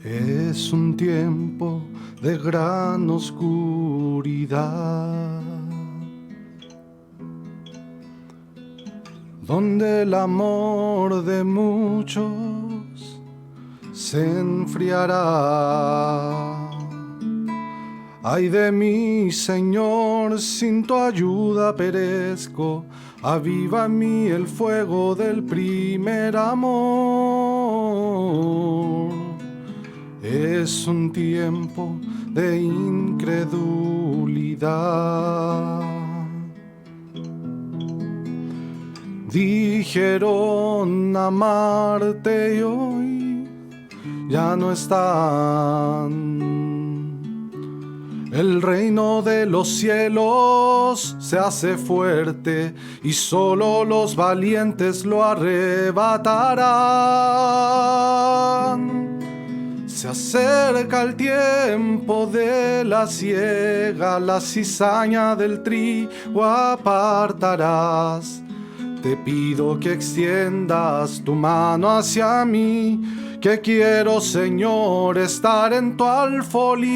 Es un tiempo de gran oscuridad, donde el amor de muchos se enfriará. Ay de mí, Señor, sin tu ayuda perezco. Aviva en mí el fuego del primer amor. Es un tiempo de incredulidad. Dijeron amarte y hoy ya no están. El reino de los cielos se hace fuerte y solo los valientes lo arrebatarán. Se acerca el tiempo de la siega, la cizaña del trigo apartarás. Te pido que extiendas tu mano hacia mí, que quiero, Señor, estar en tu alfolí,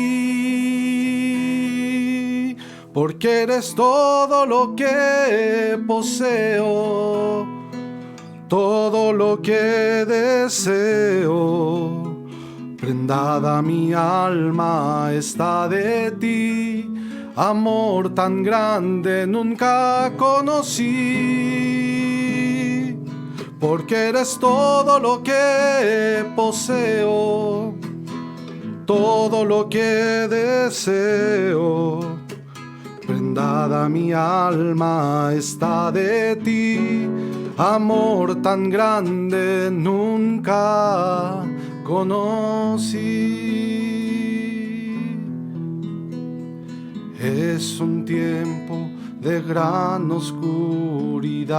porque eres todo lo que poseo, todo lo que deseo. Prendada mi alma está de ti, amor tan grande nunca conocí, porque eres todo lo que poseo, todo lo que deseo. Prendada mi alma está de ti, amor tan grande nunca conocí. Es un tiempo de gran oscuridad,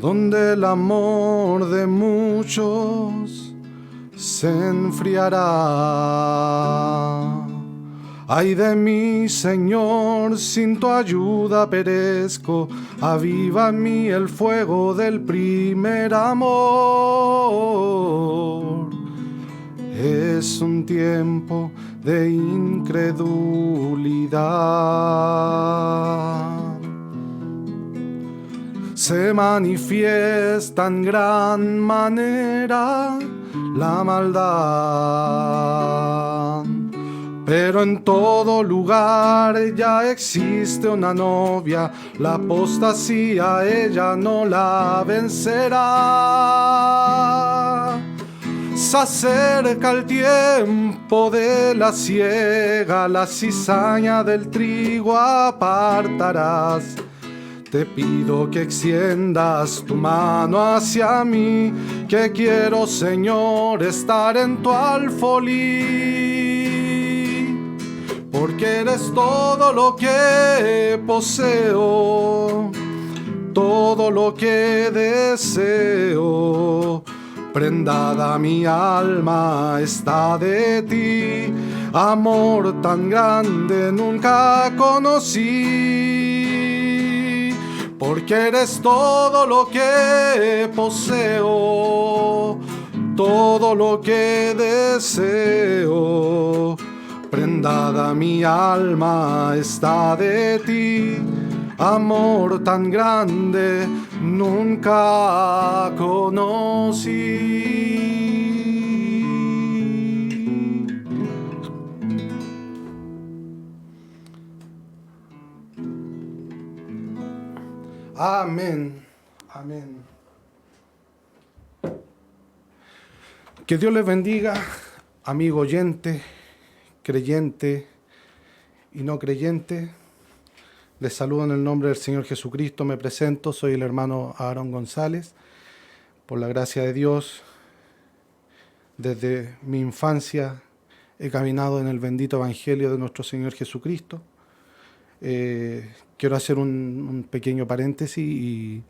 donde el amor de muchos se enfriará. Ay de mí, Señor, sin tu ayuda perezco. Aviva en mí el fuego del primer amor. Es un tiempo de incredulidad. Se manifiesta en gran manera la maldad, pero en todo lugar ya existe una novia. La apostasía ella no la vencerá. Se acerca el tiempo de la siega, la cizaña del trigo apartarás. Te pido que extiendas tu mano hacia mí, que quiero, Señor, estar en tu alfolí, porque porque eres todo lo que poseo, todo lo que deseo. Prendada mi alma está de ti, amor tan grande nunca conocí. Porque eres todo lo que poseo, todo lo que deseo. Prendada mi alma está de ti, amor tan grande nunca conocí. Amén. Amén. Que Dios les bendiga, amigo oyente, creyente y no creyente. Les saludo en el nombre del Señor Jesucristo. Me presento, soy el hermano Aarón González. Por la gracia de Dios, desde mi infancia he caminado en el bendito Evangelio de nuestro Señor Jesucristo. Quiero hacer un pequeño paréntesis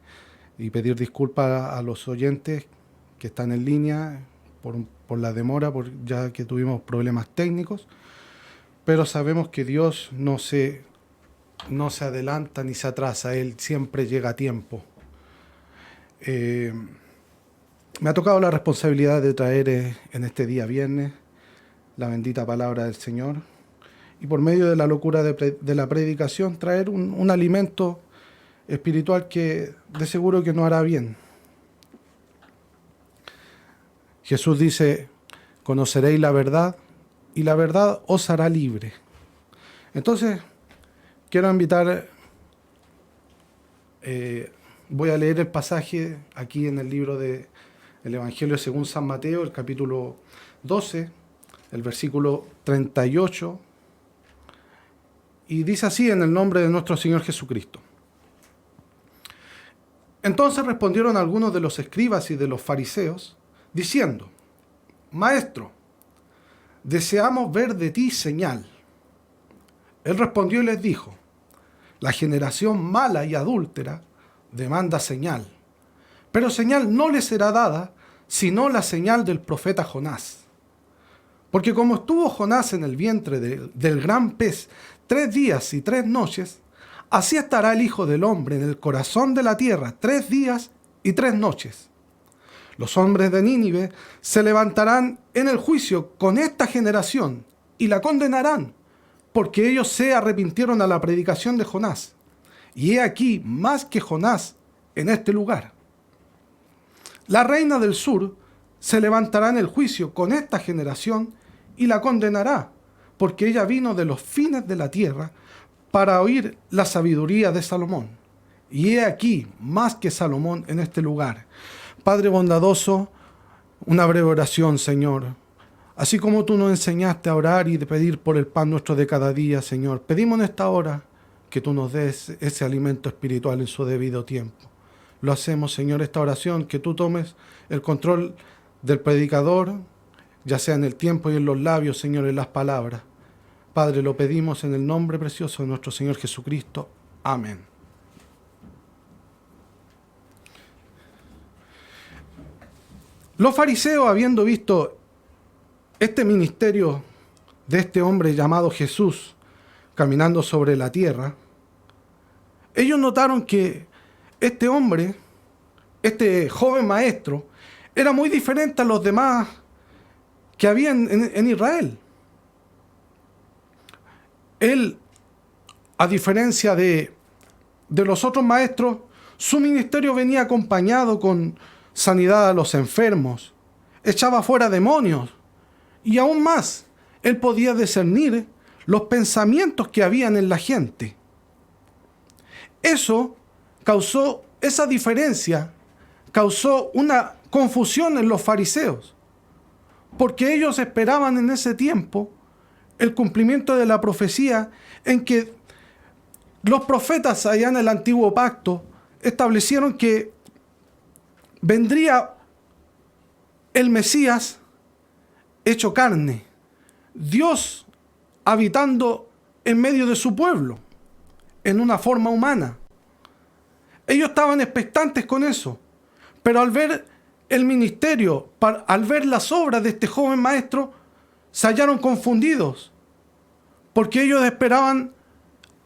y pedir disculpas a los oyentes que están en línea por la demora, ya que tuvimos problemas técnicos, pero sabemos que Dios no se adelanta ni se atrasa, Él siempre llega a tiempo. Me ha tocado la responsabilidad de traer en este día viernes la bendita palabra del Señor y por medio de la locura de la predicación traer un alimento espiritual que de seguro que nos hará bien. Jesús dice: conoceréis la verdad y la verdad os hará libre. Entonces, quiero invitar, voy a leer el pasaje aquí en el libro del Evangelio según San Mateo, el capítulo 12, el versículo 38, y dice así en el nombre de nuestro Señor Jesucristo. Entonces respondieron algunos de los escribas y de los fariseos, diciendo: Maestro, deseamos ver de ti señal. Él respondió y les dijo: la generación mala y adúltera demanda señal, pero señal no le será dada, sino la señal del profeta Jonás. Porque como estuvo Jonás en el vientre del gran pez 3 días y 3 noches, así estará el Hijo del Hombre en el corazón de la tierra 3 días y 3 noches. Los hombres de Nínive se levantarán en el juicio con esta generación y la condenarán, porque ellos se arrepintieron a la predicación de Jonás. Y he aquí más que Jonás en este lugar. La reina del sur se levantará en el juicio con esta generación y la condenará, porque ella vino de los fines de la tierra para oír la sabiduría de Salomón. Y he aquí más que Salomón en este lugar. Padre bondadoso, una breve oración, Señor. Así como tú nos enseñaste a orar y de pedir por el pan nuestro de cada día, Señor, pedimos en esta hora que tú nos des ese alimento espiritual en su debido tiempo. Lo hacemos, Señor, esta oración, que tú tomes el control del predicador, ya sea en el tiempo y en los labios, Señor, en las palabras. Padre, lo pedimos en el nombre precioso de nuestro Señor Jesucristo. Amén. Los fariseos, habiendo visto este ministerio de este hombre llamado Jesús caminando sobre la tierra, ellos notaron que este hombre, este joven maestro, era muy diferente a los demás que había en Israel. Él, a diferencia de los otros maestros, su ministerio venía acompañado con sanidad a los enfermos, echaba fuera demonios, y aún más, él podía discernir los pensamientos que habían en la gente. Eso causó, esa diferencia causó una confusión en los fariseos, porque ellos esperaban en ese tiempo el cumplimiento de la profecía en que los profetas allá en el antiguo pacto establecieron que vendría el Mesías hecho carne, Dios habitando en medio de su pueblo, en una forma humana. Ellos estaban expectantes con eso, pero al ver el ministerio, al ver las obras de este joven maestro, se hallaron confundidos, porque ellos esperaban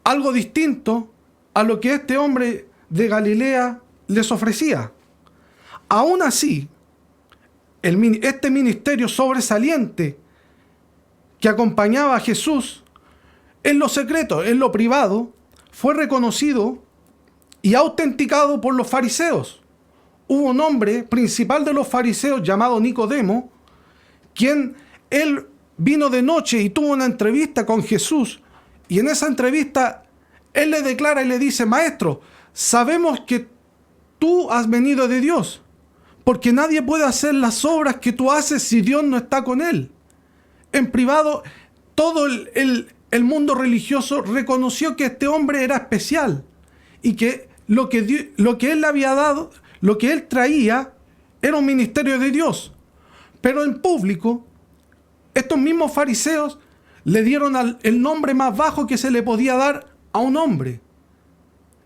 algo distinto a lo que este hombre de Galilea les ofrecía. Aún así, este ministerio sobresaliente que acompañaba a Jesús en lo secreto, en lo privado, fue reconocido y autenticado por los fariseos. Hubo un hombre principal de los fariseos llamado Nicodemo, quien él vino de noche y tuvo una entrevista con Jesús, y en esa entrevista él le declara y le dice: Maestro, sabemos que tú has venido de Dios, porque nadie puede hacer las obras que tú haces si Dios no está con él. En privado, todo el mundo religioso reconoció que este hombre era especial y que lo que él le había dado, lo que él traía, era un ministerio de Dios. Pero en público, estos mismos fariseos le dieron el nombre más bajo que se le podía dar a un hombre.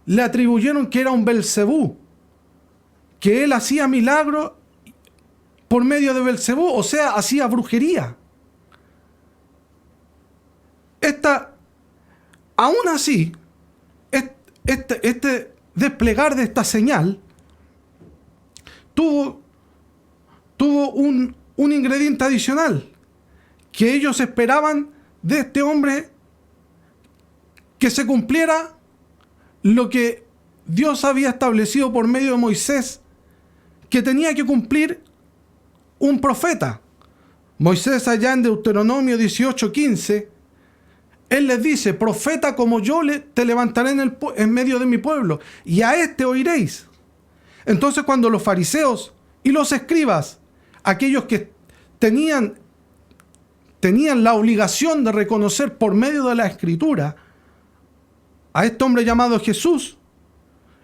Le atribuyeron que era un Belcebú, que él hacía milagros por medio de Belcebú, o sea, hacía brujería. Aún así, este desplegar de esta señal tuvo un ingrediente adicional, que ellos esperaban de este hombre que se cumpliera lo que Dios había establecido por medio de Moisés, que tenía que cumplir un profeta. Moisés, allá en Deuteronomio 18:15, él les dice: profeta como yo te levantaré en medio de mi pueblo, y a este oiréis. Entonces, cuando los fariseos y los escribas, aquellos que tenían la obligación de reconocer por medio de la Escritura a este hombre llamado Jesús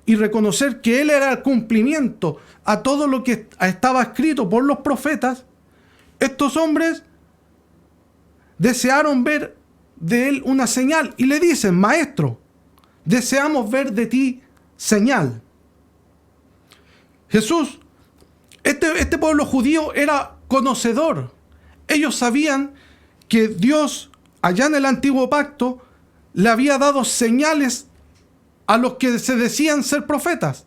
y reconocer que él era el cumplimiento a todo lo que estaba escrito por los profetas, estos hombres desearon ver de él una señal y le dicen: Maestro, deseamos ver de ti señal. Jesús, este pueblo judío era conocedor. Ellos sabían que Dios, allá en el antiguo pacto, le había dado señales a los que se decían ser profetas.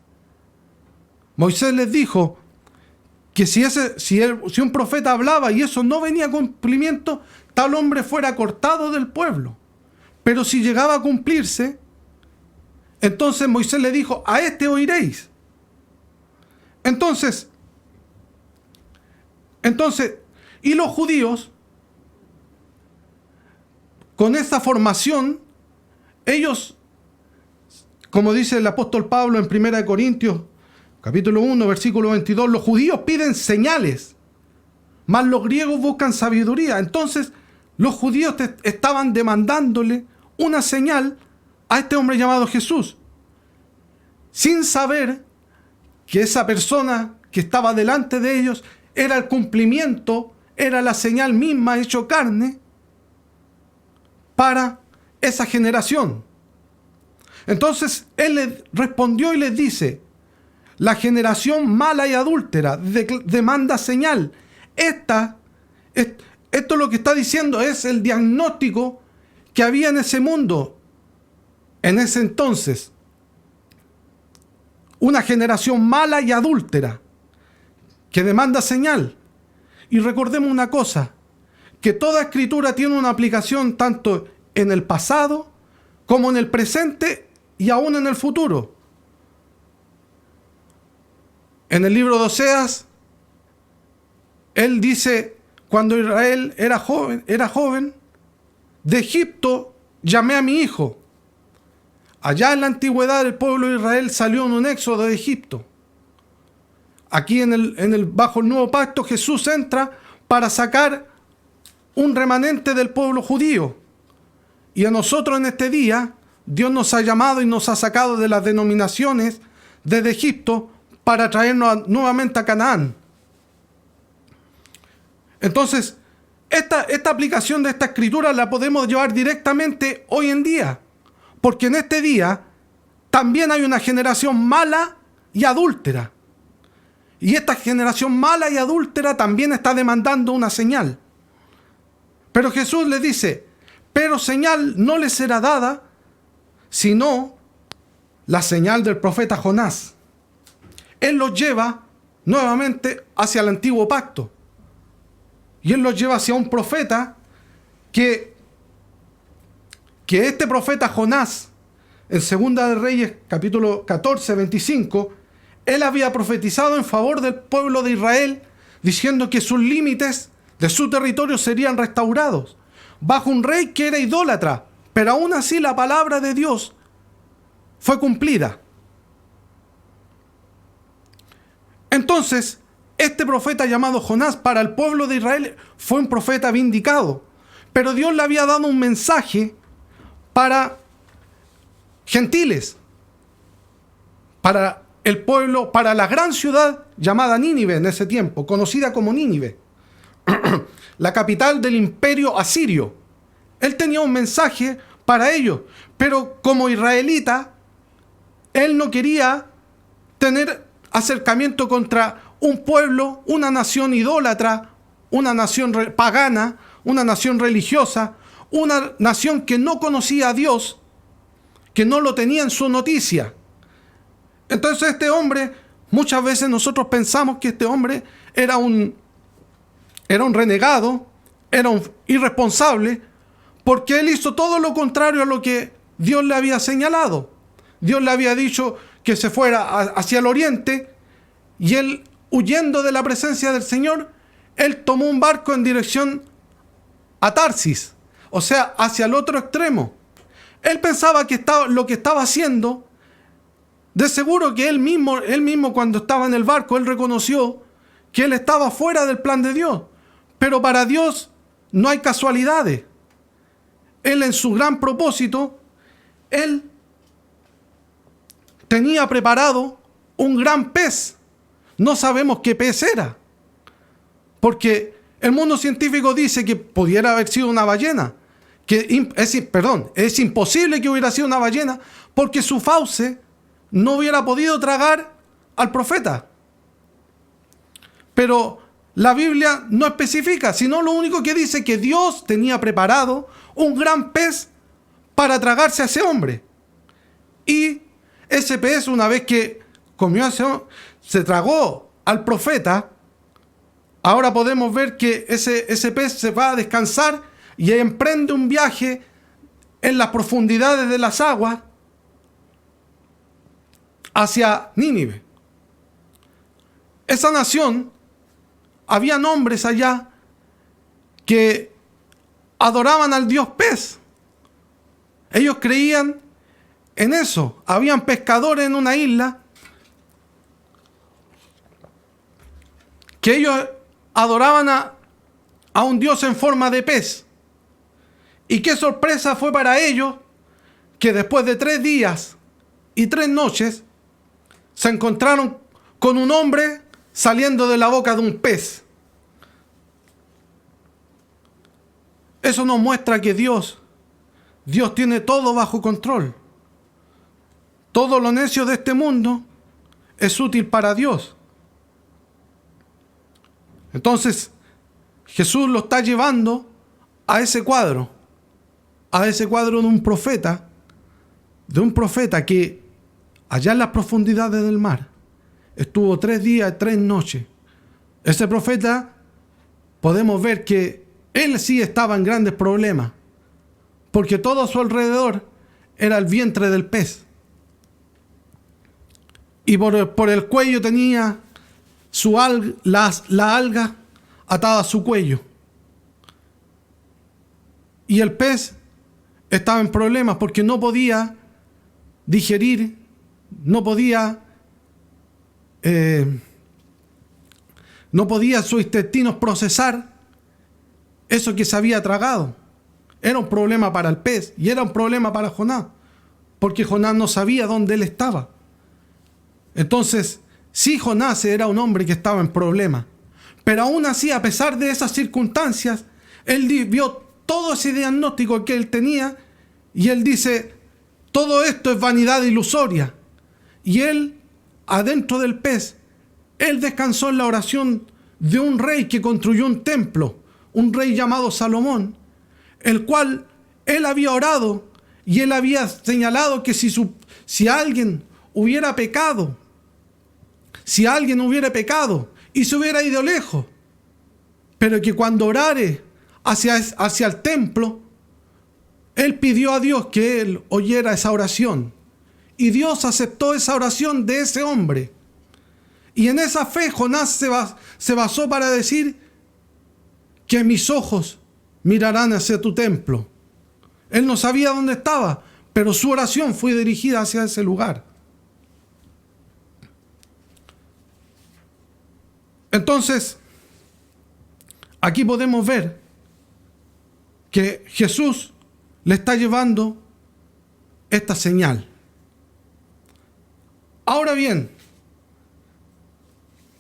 Moisés les dijo que si un profeta hablaba y eso no venía a cumplimiento, tal hombre fuera cortado del pueblo. Pero si llegaba a cumplirse, entonces Moisés le dijo: a este oiréis. Entonces, y los judíos, con esta formación, ellos, como dice el apóstol Pablo en 1 Corintios, capítulo 1, versículo 22, los judíos piden señales, mas los griegos buscan sabiduría. Entonces, los judíos estaban demandándole una señal a este hombre llamado Jesús, sin saber que esa persona que estaba delante de ellos era el cumplimiento, era la señal misma hecho carne para esa generación. Entonces él les respondió y les dice: la generación mala y adúltera demanda señal. Esto lo que está diciendo es el diagnóstico que había en ese mundo en ese entonces. Una generación mala y adúltera que demanda señal. Y recordemos una cosa, que toda escritura tiene una aplicación tanto en el pasado como en el presente y aún en el futuro. En el libro de Oseas, él dice: cuando Israel era joven, de Egipto llamé a mi hijo. Allá en la antigüedad el pueblo de Israel salió en un éxodo de Egipto. Aquí bajo el nuevo pacto, Jesús entra para sacar un remanente del pueblo judío. Y a nosotros en este día, Dios nos ha llamado y nos ha sacado de las denominaciones desde Egipto para traernos nuevamente a Canaán. Entonces, esta aplicación de esta escritura la podemos llevar directamente hoy en día, porque en este día también hay una generación mala y adúltera. Y esta generación mala y adúltera también está demandando una señal. Pero Jesús le dice, pero señal no les será dada, sino la señal del profeta Jonás. Él los lleva nuevamente hacia el antiguo pacto. Y él los lleva hacia un profeta que este profeta Jonás, en Segunda de Reyes, capítulo 14, 25, él había profetizado en favor del pueblo de Israel, diciendo que sus límites de su territorio serían restaurados, bajo un rey que era idólatra, pero aún así la palabra de Dios fue cumplida. Entonces, este profeta llamado Jonás para el pueblo de Israel fue un profeta vindicado, pero Dios le había dado un mensaje para gentiles, para el pueblo, para la gran ciudad llamada Nínive en ese tiempo, conocida como Nínive, la capital del imperio asirio. Él tenía un mensaje para ellos, pero como israelita, él no quería tener acercamiento contra un pueblo, una nación idólatra, una nación pagana, una nación religiosa, una nación que no conocía a Dios, que no lo tenía en su noticia. Entonces este hombre, muchas veces nosotros pensamos que este hombre era un renegado, era un irresponsable, porque él hizo todo lo contrario a lo que Dios le había señalado. Dios le había dicho que se fuera hacia el oriente, y él, huyendo de la presencia del Señor, él tomó un barco en dirección a Tarsis, o sea, hacia el otro extremo. Él pensaba que lo que estaba haciendo, de seguro que él mismo cuando estaba en el barco, él reconoció que él estaba fuera del plan de Dios. Pero para Dios no hay casualidades. Él, en su gran propósito, él tenía preparado un gran pez. No sabemos qué pez era, porque el mundo científico dice que pudiera haber sido una ballena, es imposible que hubiera sido una ballena, porque su fauce no hubiera podido tragar al profeta. Pero la Biblia no especifica, sino lo único que dice que Dios tenía preparado un gran pez para tragarse a ese hombre. Y ese pez, una vez que se tragó al profeta, ahora podemos ver que ese pez se va a descansar y emprende un viaje en las profundidades de las aguas hacia Nínive. Esa nación, había hombres allá que adoraban al dios pez. Ellos creían en eso. Habían pescadores en una isla que ellos adoraban a un dios en forma de pez. Y qué sorpresa fue para ellos que después de 3 días y 3 noches se encontraron con un hombre saliendo de la boca de un pez. Eso nos muestra que Dios tiene todo bajo control. Todo lo necio de este mundo es útil para Dios. Entonces, Jesús lo está llevando a ese cuadro de un profeta que allá en las profundidades del mar estuvo 3 días y 3 noches. Ese profeta, podemos ver que él sí estaba en grandes problemas, porque todo a su alrededor era el vientre del pez. Y por el cuello tenía la alga atada a su cuello. Y el pez estaba en problemas porque no podía digerir, no podía sus intestinos procesar eso que se había tragado. Era un problema para el pez y era un problema para Jonás, porque Jonás no sabía dónde él estaba. Entonces, sí, Jonás era un hombre que estaba en problemas, pero aún así, a pesar de esas circunstancias, Él vio todo ese diagnóstico que él tenía y él dice, todo esto es vanidad ilusoria. Y él, adentro del pez, él descansó en la oración de un rey que construyó un templo, un rey llamado Salomón, el cual él había orado y él había señalado que si alguien hubiera pecado, y se hubiera ido lejos, pero que cuando orare hacia el templo, él pidió a Dios que él oyera esa oración. Y Dios aceptó esa oración de ese hombre. Y en esa fe Jonás se basó para decir que mis ojos mirarán hacia tu templo. Él no sabía dónde estaba, pero su oración fue dirigida hacia ese lugar. Entonces, aquí podemos ver que Jesús le está llevando esta señal. Ahora bien,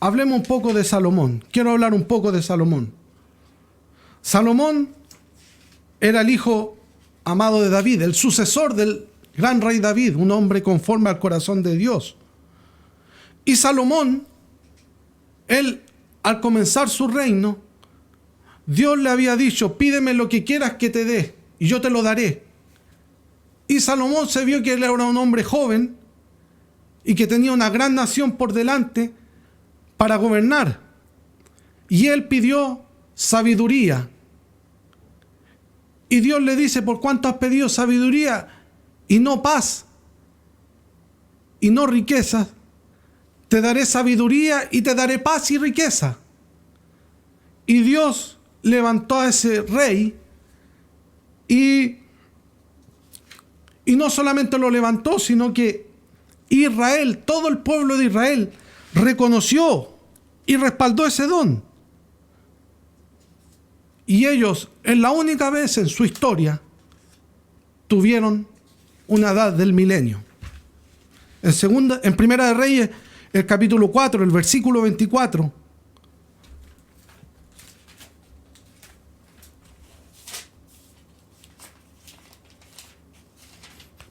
hablemos un poco de Salomón. Quiero hablar un poco de Salomón. Salomón era el hijo amado de David, el sucesor del gran rey David, un hombre conforme al corazón de Dios. Y Salomón, él, al comenzar su reino, Dios le había dicho, pídeme lo que quieras que te dé, y yo te lo daré. Y Salomón se vio que él era un hombre joven, y que tenía una gran nación por delante para gobernar. Y él pidió sabiduría. Y Dios le dice, ¿por cuánto has pedido sabiduría y no paz y no riquezas? Te daré sabiduría y te daré paz y riqueza. Y Dios levantó a ese rey y no solamente lo levantó, sino que Israel, todo el pueblo de Israel, reconoció y respaldó ese don. Y ellos, en la única vez en su historia, tuvieron una edad del milenio. En Primera de Reyes, el capítulo 4, el versículo 24.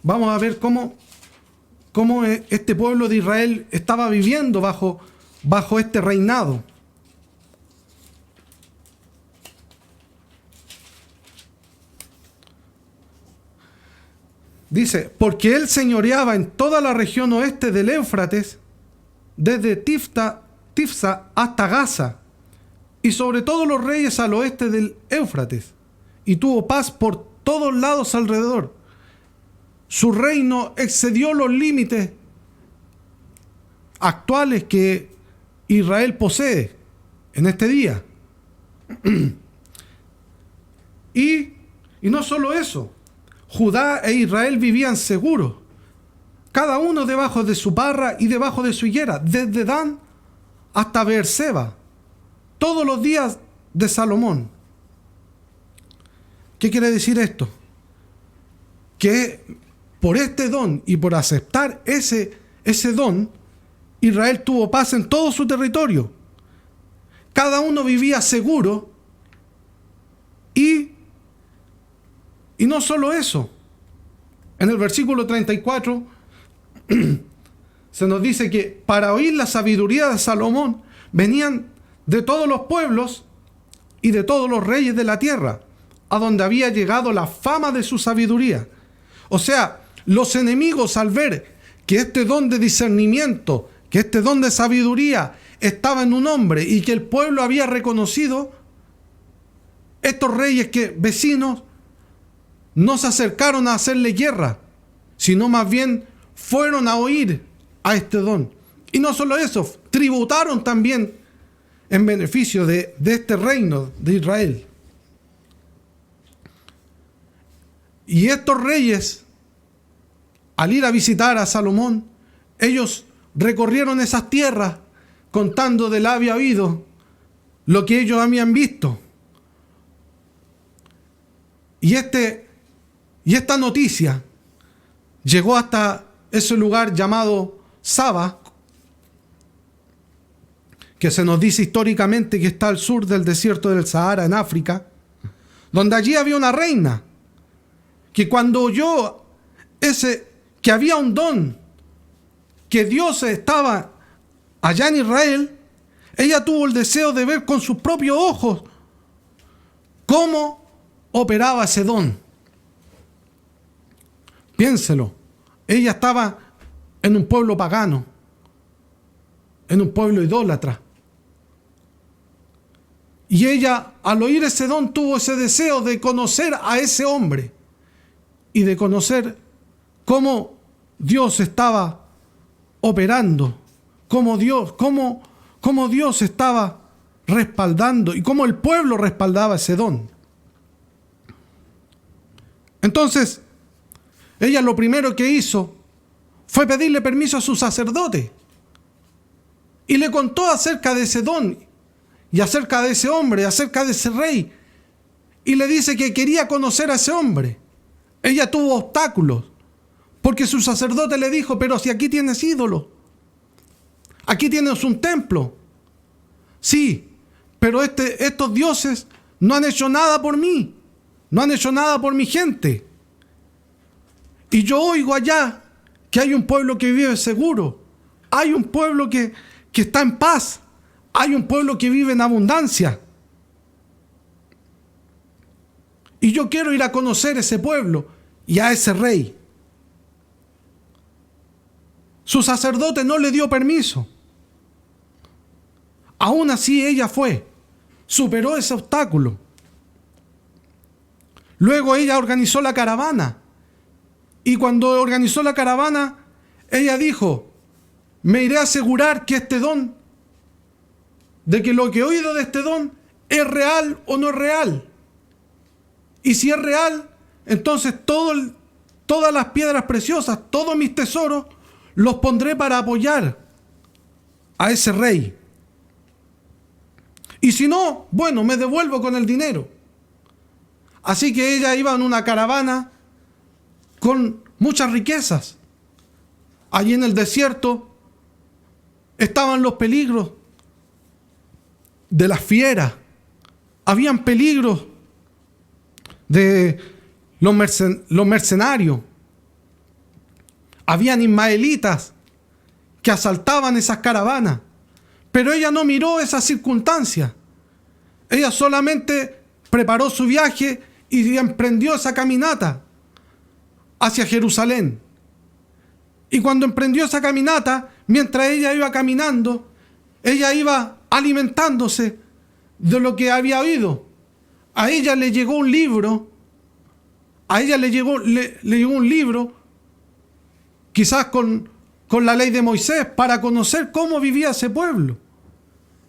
Vamos a ver cómo este pueblo de Israel estaba viviendo bajo este reinado. Dice, porque él señoreaba en toda la región oeste del Éufrates, desde Tifsa hasta Gaza, y sobre todos los reyes al oeste del Éufrates, y tuvo paz por todos lados alrededor. Su reino excedió los límites actuales que Israel posee en este día. Y no solo eso, Judá e Israel vivían seguros, cada uno debajo de su parra y debajo de su higuera, desde Dan hasta Beerseba, todos los días de Salomón. ¿Qué quiere decir esto? Que por este don y por aceptar ese don, Israel tuvo paz en todo su territorio. Cada uno vivía seguro y no solo eso. En el versículo 34 se nos dice que para oír la sabiduría de Salomón venían de todos los pueblos y de todos los reyes de la tierra, a donde había llegado la fama de su sabiduría. O sea, los enemigos, al ver que este don de discernimiento, que este don de sabiduría estaba en un hombre y que el pueblo había reconocido, estos reyes vecinos no se acercaron a hacerle guerra, sino más bien fueron a oír a este don. Y no solo eso, tributaron también en beneficio de este reino de Israel. Y estos reyes, al ir a visitar a Salomón, ellos recorrieron esas tierras contando del había oído lo que ellos habían visto. Y esta noticia llegó hasta ese lugar llamado Saba, que se nos dice históricamente que está al sur del desierto del Sahara, en África, donde allí había una reina, que cuando oyó que había un don, que Dios estaba allá en Israel, ella tuvo el deseo de ver con sus propios ojos cómo operaba ese don. Piénselo, ella estaba en un pueblo pagano, en un pueblo idólatra. Y ella, al oír ese don, tuvo ese deseo de conocer a ese hombre y de conocer cómo Dios estaba operando, cómo Dios estaba respaldando y cómo el pueblo respaldaba ese don. Entonces, ella lo primero que hizo fue pedirle permiso a su sacerdote y le contó acerca de ese don y acerca de ese hombre, acerca de ese rey, y le dice que quería conocer a ese hombre. Ella tuvo obstáculos porque su sacerdote le dijo: pero si aquí tienes ídolos, aquí tienes un templo. Sí, pero estos dioses no han hecho nada por mí, no han hecho nada por mi gente. Y yo oigo allá que hay un pueblo que vive seguro, hay un pueblo que está en paz, hay un pueblo que vive en abundancia. Y yo quiero ir a conocer ese pueblo y a ese rey. Su sacerdote no le dio permiso. Aún así ella fue, superó ese obstáculo. Luego ella organizó la caravana. Y cuando organizó la caravana, ella dijo: me iré a asegurar que este don, de que lo que he oído de este don es real o no es real. Y si es real, entonces todas las piedras preciosas, todos mis tesoros, los pondré para apoyar a ese rey. Y si no, bueno, me devuelvo con el dinero. Así que ella iba en una caravana con muchas riquezas. Allí en el desierto estaban los peligros de las fieras. Habían peligros de los mercenarios. Habían ismaelitas que asaltaban esas caravanas. Pero ella no miró esas circunstancias. Ella solamente preparó su viaje y emprendió esa caminata hacia Jerusalén. Y cuando emprendió esa caminata, mientras ella iba caminando, ella iba alimentándose de lo que había oído. A ella le llegó un libro, le llegó un libro, quizás con la ley de Moisés, para conocer cómo vivía ese pueblo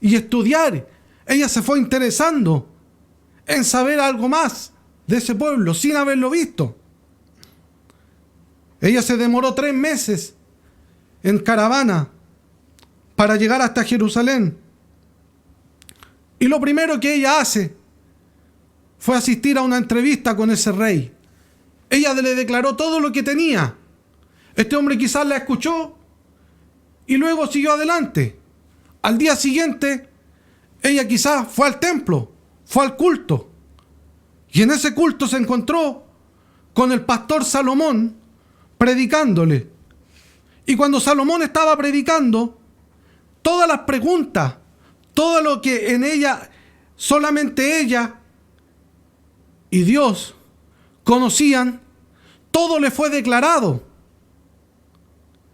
y estudiar. Ella se fue interesando en saber algo más de ese pueblo sin haberlo visto. Ella se demoró 3 meses en caravana para llegar hasta Jerusalén. Y lo primero que ella hace fue asistir a una entrevista con ese rey. Ella le declaró todo lo que tenía. Este hombre quizás la escuchó y luego siguió adelante. Al día siguiente, ella quizás fue al templo, fue al culto. Y en ese culto se encontró con el pastor Salomón predicándole. Y cuando Salomón estaba predicando, todas las preguntas, todo lo que en ella, solamente ella y Dios conocían, todo le fue declarado.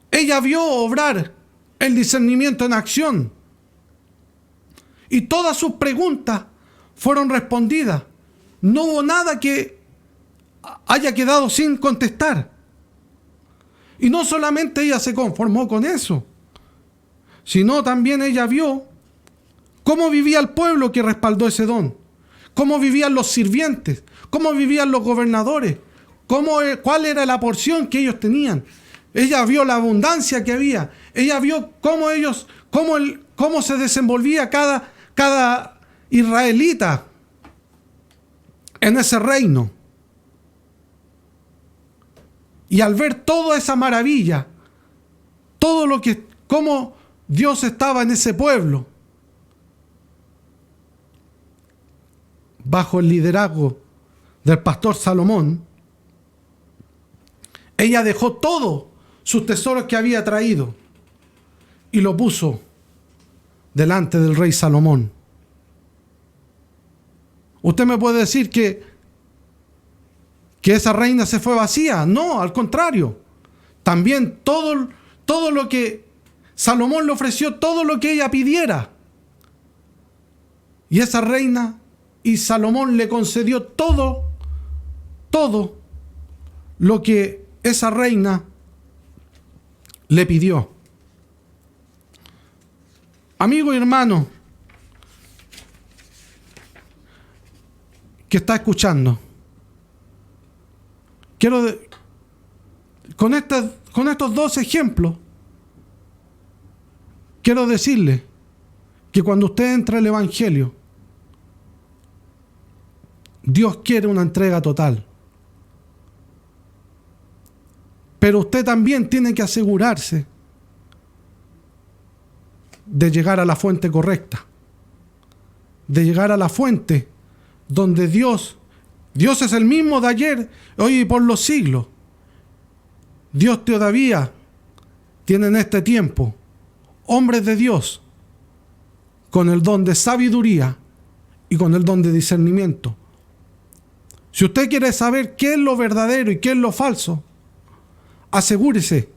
Ella vio obrar el discernimiento en acción. Y todas sus preguntas fueron respondidas. No hubo nada que haya quedado sin contestar. Y no solamente ella se conformó con eso, sino también ella vio cómo vivía el pueblo que respaldó ese don, cómo vivían los sirvientes, cómo vivían los gobernadores, cuál era la porción que ellos tenían. Ella vio la abundancia que había. Ella vio cómo se desenvolvía cada israelita en ese reino. Y al ver toda esa maravilla, cómo Dios estaba en ese pueblo, bajo el liderazgo del pastor Salomón, ella dejó todos sus tesoros que había traído y lo puso delante del rey Salomón. Usted me puede decir que esa reina se fue vacía. No, al contrario. También todo lo que Salomón le ofreció, todo lo que ella pidiera. Y esa reina y Salomón le concedió todo lo que esa reina le pidió. Amigo y hermano que está escuchando, con estos dos ejemplos, quiero decirle que cuando usted entra al Evangelio, Dios quiere una entrega total. Pero usted también tiene que asegurarse de llegar a la fuente correcta, de llegar a la fuente donde Dios es el mismo de ayer, hoy y por los siglos. Dios todavía tiene en este tiempo hombres de Dios con el don de sabiduría y con el don de discernimiento. Si usted quiere saber qué es lo verdadero y qué es lo falso, asegúrese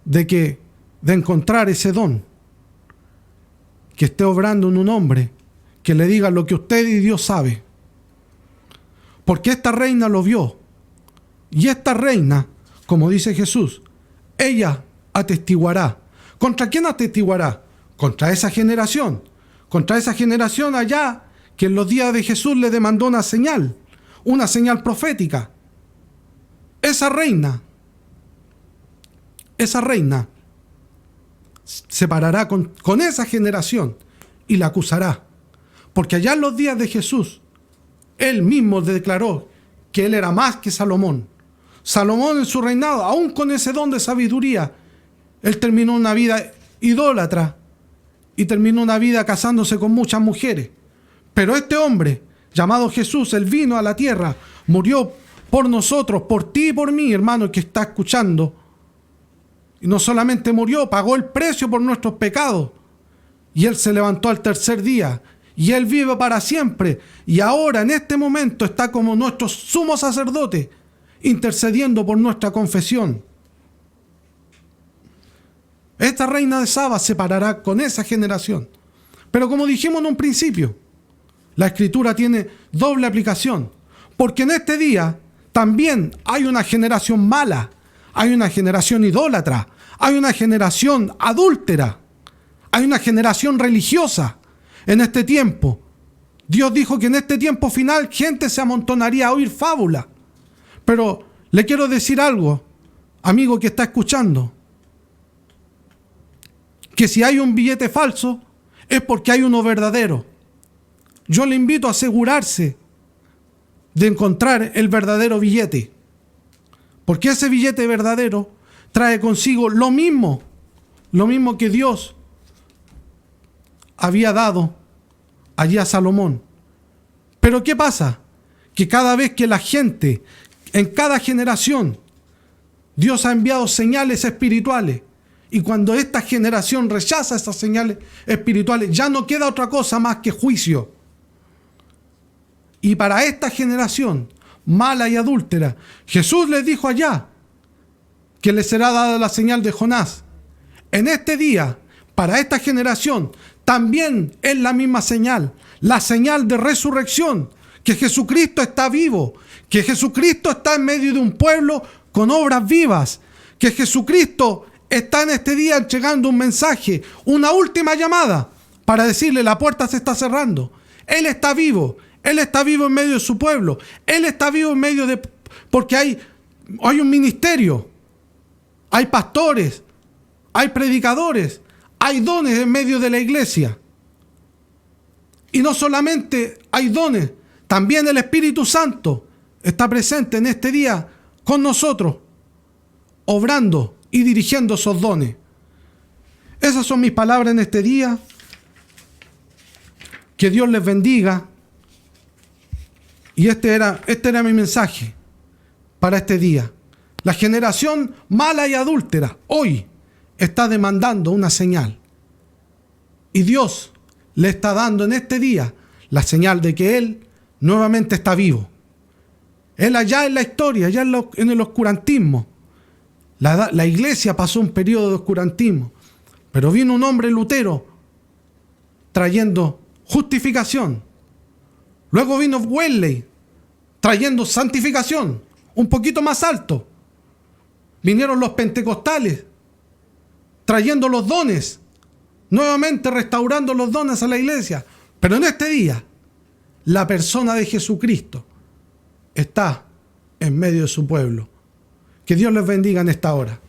de encontrar ese don que esté obrando en un hombre que le diga lo que usted y Dios sabe. Porque esta reina lo vio. Y esta reina, como dice Jesús, ella atestiguará. ¿Contra quién atestiguará? Contra esa generación. Contra esa generación allá que en los días de Jesús le demandó una señal profética. Esa reina se parará con esa generación y la acusará. Porque allá en los días de Jesús, él mismo declaró que él era más que Salomón. Salomón en su reinado, aún con ese don de sabiduría, él terminó una vida idólatra y terminó una vida casándose con muchas mujeres. Pero este hombre, llamado Jesús, él vino a la tierra, murió por nosotros, por ti y por mí, hermano que está escuchando. Y no solamente murió, pagó el precio por nuestros pecados. Y él se levantó al tercer día. Y él vive para siempre. Y ahora, en este momento, está como nuestro sumo sacerdote, intercediendo por nuestra confesión. Esta reina de Saba se parará con esa generación. Pero como dijimos en un principio, la Escritura tiene doble aplicación. Porque en este día también hay una generación mala, hay una generación idólatra, hay una generación adúltera, hay una generación religiosa. En este tiempo, Dios dijo que en este tiempo final gente se amontonaría a oír fábula. Pero le quiero decir algo, amigo que está escuchando, que si hay un billete falso es porque hay uno verdadero. Yo le invito a asegurarse de encontrar el verdadero billete, porque ese billete verdadero trae consigo lo mismo que Dios había dado allí a Salomón. Pero ¿qué pasa? Que cada vez que la gente, en cada generación, Dios ha enviado señales espirituales, y cuando esta generación rechaza estas señales espirituales, ya no queda otra cosa más que juicio. Y para esta generación mala y adúltera, Jesús les dijo allá que les será dada la señal de Jonás. En este día, para esta generación, también es la misma señal, la señal de resurrección, que Jesucristo está vivo, que Jesucristo está en medio de un pueblo con obras vivas, que Jesucristo está en este día entregando un mensaje, una última llamada, para decirle: la puerta se está cerrando. Él está vivo en medio de su pueblo, Él está vivo en medio de... porque hay un ministerio, hay pastores, hay predicadores, hay dones en medio de la iglesia. Y no solamente hay dones, también el Espíritu Santo está presente en este día con nosotros, obrando y dirigiendo esos dones. Esas son mis palabras en este día. Que Dios les bendiga. Y este era mi mensaje para este día. La generación mala y adúltera hoy está demandando una señal. Y Dios le está dando en este día la señal de que Él nuevamente está vivo. Él allá en la historia, allá en el oscurantismo, la iglesia pasó un periodo de oscurantismo, pero vino un hombre Lutero trayendo justificación. Luego vino Wesley trayendo santificación, un poquito más alto. Vinieron los pentecostales trayendo los dones, nuevamente restaurando los dones a la iglesia. Pero en este día, la persona de Jesucristo está en medio de su pueblo. Que Dios les bendiga en esta hora.